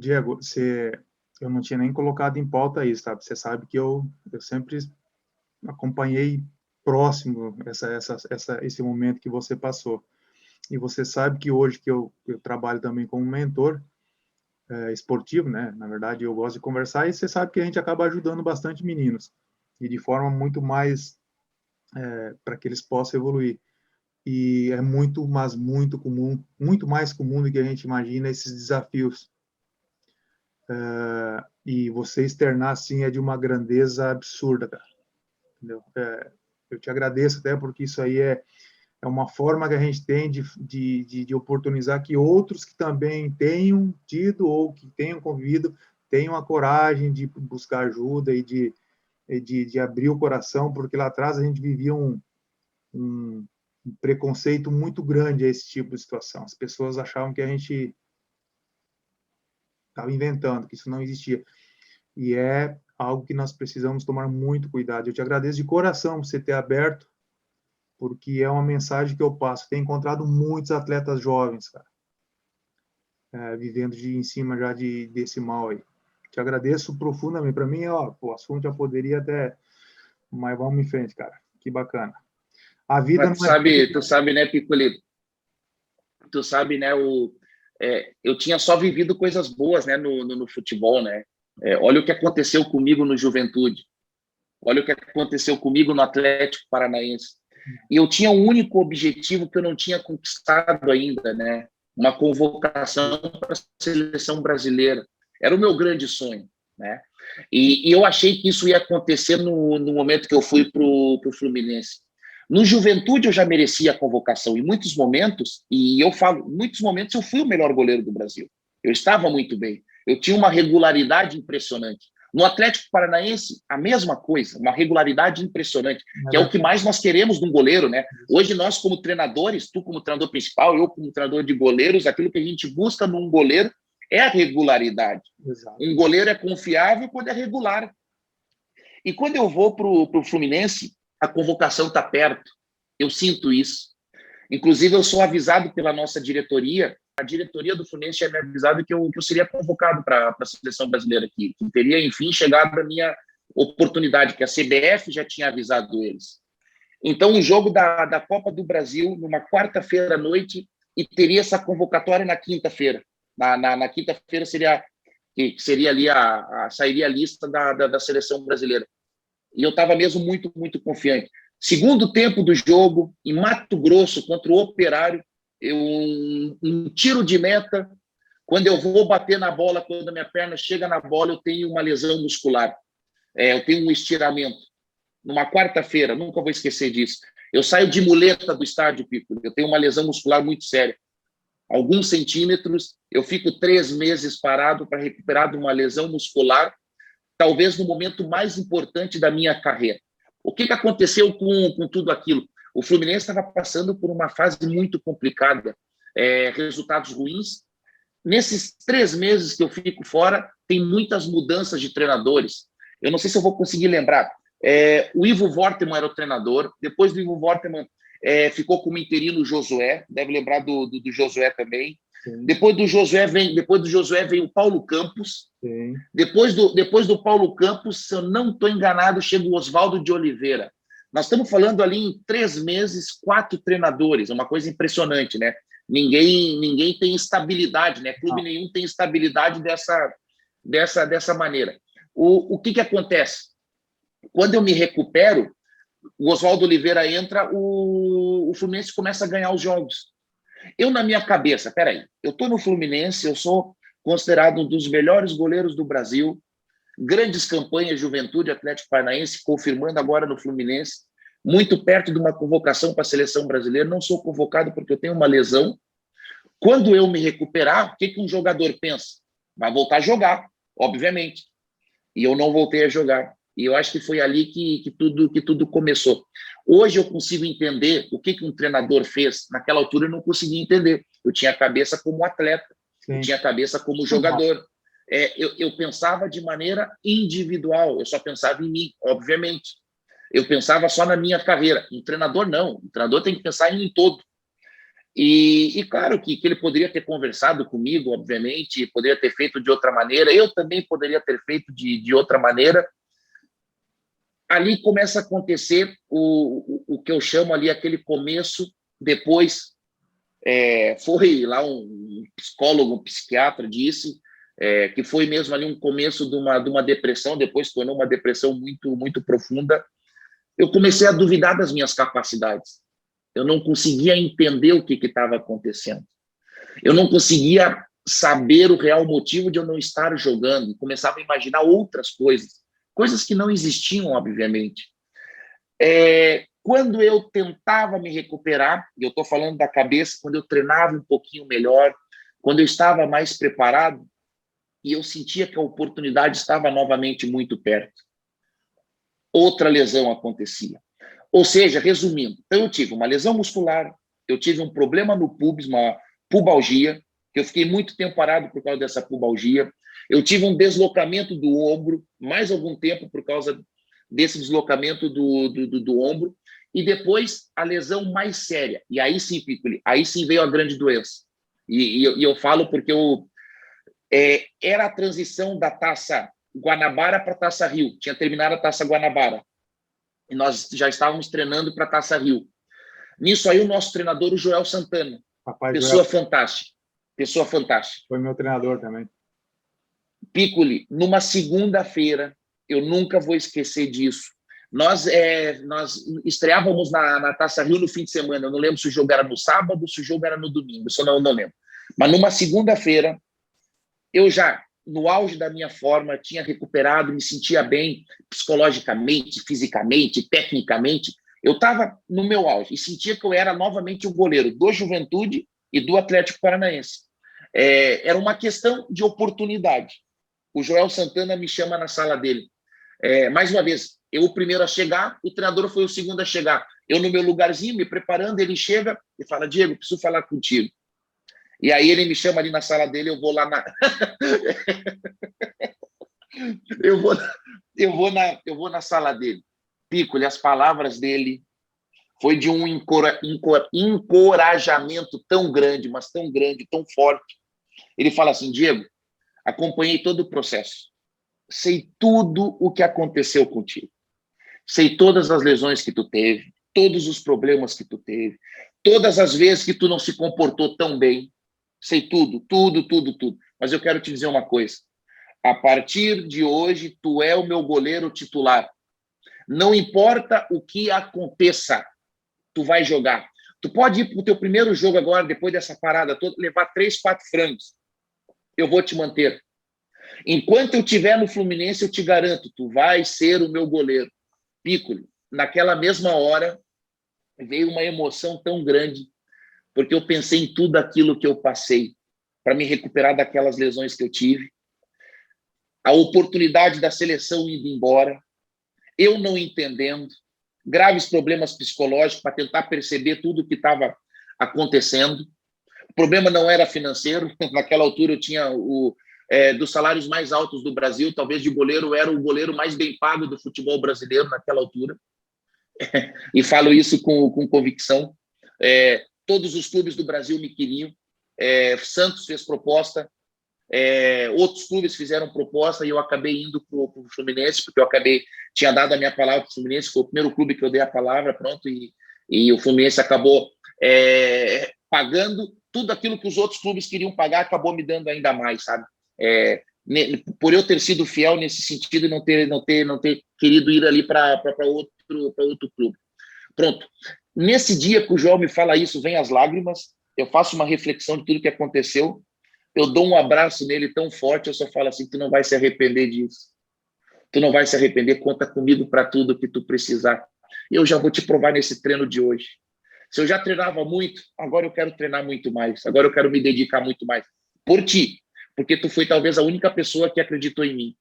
Diego, eu não tinha nem colocado em pauta isso, sabe? Você sabe que eu sempre acompanhei próximo esse momento que você passou. E você sabe que hoje que eu trabalho também como mentor esportivo, né? Na verdade, eu gosto de conversar e você sabe que a gente acaba ajudando bastante meninos e de forma muito mais para que eles possam evoluir. E é muito, mas muito comum, muito mais comum do que a gente imagina esses desafios. E você externar assim é de uma grandeza absurda, cara. Entendeu? Eu te agradeço até porque isso aí é uma forma que a gente tem de oportunizar que outros que também tenham tido ou que tenham convivido tenham a coragem de buscar ajuda e de abrir o coração, porque lá atrás a gente vivia um preconceito muito grande a esse tipo de situação. As pessoas achavam que a gente estava inventando, que isso não existia. E é algo que nós precisamos tomar muito cuidado. Eu te agradeço de coração por você ter aberto, porque é uma mensagem que eu passo. Tenho encontrado muitos atletas jovens, cara, vivendo em cima já desse mal aí. Te agradeço profundamente. Para mim, o assunto já poderia até... Mas vamos em frente, cara. Que bacana. A vida Mas não é feita... tu sabe, né, Piccoli? Tu sabe, né, eu tinha só vivido coisas boas, né, no futebol, né? Olha o que aconteceu comigo no Juventude. Olha o que aconteceu comigo no Atlético Paranaense. E eu tinha um único objetivo que eu não tinha conquistado ainda, né? Uma convocação para a seleção brasileira. Era o meu grande sonho, né? E eu achei que isso ia acontecer no momento que eu fui para o Fluminense. No Juventude eu já merecia a convocação em muitos momentos, e eu falo, em muitos momentos eu fui o melhor goleiro do Brasil. Eu estava muito bem. Eu tinha uma regularidade impressionante. No Atlético Paranaense, a mesma coisa, uma regularidade impressionante, que é o que mais nós queremos de um goleiro, né? Hoje nós, como treinadores, tu como treinador principal, eu como treinador de goleiros, aquilo que a gente busca num goleiro é a regularidade. Exato. Um goleiro é confiável quando é regular. E quando eu vou para o Fluminense, a convocação está perto. Eu sinto isso. Inclusive, eu sou avisado pela nossa diretoria. A diretoria do Fluminense tinha me avisado que eu seria convocado para a seleção brasileira aqui, que teria, enfim, chegado a minha oportunidade, que a CBF já tinha avisado eles. Então, o jogo da Copa do Brasil, numa quarta-feira à noite, e teria essa convocatória na quinta-feira. Na quinta-feira seria ali sairia a lista da seleção brasileira. E eu estava mesmo muito, muito confiante. Segundo tempo do jogo, em Mato Grosso, contra o Operário, um tiro de meta, quando eu vou bater na bola, quando a minha perna chega na bola, eu tenho uma lesão muscular. Eu tenho um estiramento. Numa quarta-feira, nunca vou esquecer disso. Eu saio de muleta do estádio, Pico. Eu tenho uma lesão muscular muito séria. Alguns centímetros, eu fico 3 meses parado para recuperar de uma lesão muscular, talvez no momento mais importante da minha carreira. O que aconteceu com tudo aquilo? O Fluminense estava passando por uma fase muito complicada, resultados ruins. Nesses 3 meses que eu fico fora, tem muitas mudanças de treinadores. Eu não sei se eu vou conseguir lembrar. O Ivo Wortmann era o treinador. Depois do Ivo Wortmann, ficou como interino o Josué. Deve lembrar do Josué também. Sim. Depois do Josué veio o Paulo Campos. Sim. Depois do Paulo Campos, se eu não estou enganado, chega o Oswaldo de Oliveira. Nós estamos falando ali em 3 meses, 4 treinadores. É uma coisa impressionante, né? Ninguém tem estabilidade, né? Clube nenhum tem estabilidade dessa maneira. O que acontece? Quando eu me recupero, o Oswaldo Oliveira entra, o Fluminense começa a ganhar os jogos. Eu, na minha cabeça, peraí, eu estou no Fluminense, eu sou considerado um dos melhores goleiros do Brasil, grandes campanhas, Juventude, Atlético Paranaense, confirmando agora no Fluminense, muito perto de uma convocação para a seleção brasileira, não sou convocado porque eu tenho uma lesão. Quando eu me recuperar, o que um jogador pensa? Vai voltar a jogar, obviamente. E eu não voltei a jogar. E eu acho que foi ali que tudo começou. Hoje eu consigo entender o que um treinador fez. Naquela altura eu não conseguia entender. Eu tinha a cabeça como atleta, sim, eu tinha a cabeça como jogador. Eu pensava de maneira individual, eu só pensava em mim, obviamente. Eu pensava só na minha carreira. Um treinador não. Um treinador tem que pensar em todo. E claro que ele poderia ter conversado comigo, obviamente, poderia ter feito de outra maneira, eu também poderia ter feito de outra maneira. Ali começa a acontecer o que eu chamo ali aquele começo, depois foi lá um psicólogo, um psiquiatra disse que foi mesmo ali um começo de uma depressão, depois se tornou uma depressão muito, muito profunda. Eu comecei a duvidar das minhas capacidades. Eu não conseguia entender o que estava acontecendo. Eu não conseguia saber o real motivo de eu não estar jogando. Começava a imaginar outras coisas que não existiam, obviamente. Quando eu tentava me recuperar, e eu estou falando da cabeça, quando eu treinava um pouquinho melhor, quando eu estava mais preparado, e eu sentia que a oportunidade estava novamente muito perto, outra lesão acontecia. Ou seja, resumindo, então eu tive uma lesão muscular, eu tive um problema no pubis, uma pubalgia, que eu fiquei muito tempo parado por causa dessa pubalgia, eu tive um deslocamento do ombro, mais algum tempo por causa desse deslocamento do ombro, e depois a lesão mais séria, e aí sim, Piccoli, aí sim veio a grande doença. E eu falo porque era a transição da Taça Guanabara para a Taça Rio, tinha terminado a Taça Guanabara, e nós já estávamos treinando para a Taça Rio. Nisso aí o nosso treinador, o Joel Santana, pessoa fantástica. Foi meu treinador também. Piccoli, numa segunda-feira, eu nunca vou esquecer disso. Nós estreávamos na Taça Rio no fim de semana. Eu não lembro se o jogo era no sábado, se o jogo era no domingo. Isso eu não lembro. Mas numa segunda-feira, eu já, no auge da minha forma, tinha recuperado, me sentia bem psicologicamente, fisicamente, tecnicamente. Eu estava no meu auge e sentia que eu era novamente o goleiro do Juventude e do Atlético Paranaense. Era uma questão de oportunidade. O Joel Santana me chama na sala dele. Mais uma vez, eu o primeiro a chegar, o treinador foi o segundo a chegar. Eu no meu lugarzinho, me preparando, ele chega e fala, Diego, preciso falar contigo. E aí ele me chama ali na sala dele, eu vou lá na... eu vou na sala dele. Piccoli, as palavras dele foi de um encorajamento tão grande, mas tão grande, tão forte. Ele fala assim, Diego, acompanhei todo o processo. Sei tudo o que aconteceu contigo. Sei todas as lesões que tu teve, todos os problemas que tu teve, todas as vezes que tu não se comportou tão bem. Sei tudo. Mas eu quero te dizer uma coisa. A partir de hoje, tu é o meu goleiro titular. Não importa o que aconteça, tu vai jogar. Tu pode ir para o teu primeiro jogo agora, depois dessa parada toda, levar 3, 4 frangos. Eu vou te manter. Enquanto eu estiver no Fluminense, eu te garanto, tu vai ser o meu goleiro. Piccoli, naquela mesma hora, veio uma emoção tão grande, porque eu pensei em tudo aquilo que eu passei para me recuperar daquelas lesões que eu tive, a oportunidade da seleção indo embora, eu não entendendo, graves problemas psicológicos para tentar perceber tudo o que estava acontecendo. O problema não era financeiro, naquela altura eu tinha dos salários mais altos do Brasil, talvez de goleiro, era o goleiro mais bem pago do futebol brasileiro naquela altura, e falo isso com convicção. Todos os clubes do Brasil me queriam, Santos fez proposta, outros clubes fizeram proposta e eu acabei indo para o Fluminense, porque eu tinha dado a minha palavra para o Fluminense, foi o primeiro clube que eu dei a palavra, pronto, e o Fluminense acabou pagando tudo aquilo que os outros clubes queriam pagar, acabou me dando ainda mais, sabe? Por eu ter sido fiel nesse sentido e não ter querido ir ali para outro clube. Pronto. Nesse dia que o João me fala isso, vem as lágrimas, eu faço uma reflexão de tudo que aconteceu, eu dou um abraço nele tão forte, eu só falo assim, tu não vai se arrepender disso. Tu não vai se arrepender, conta comigo para tudo que tu precisar. E eu já vou te provar nesse treino de hoje. Se eu já treinava muito, agora eu quero treinar muito mais, agora eu quero me dedicar muito mais. Por ti, porque tu foi talvez a única pessoa que acreditou em mim.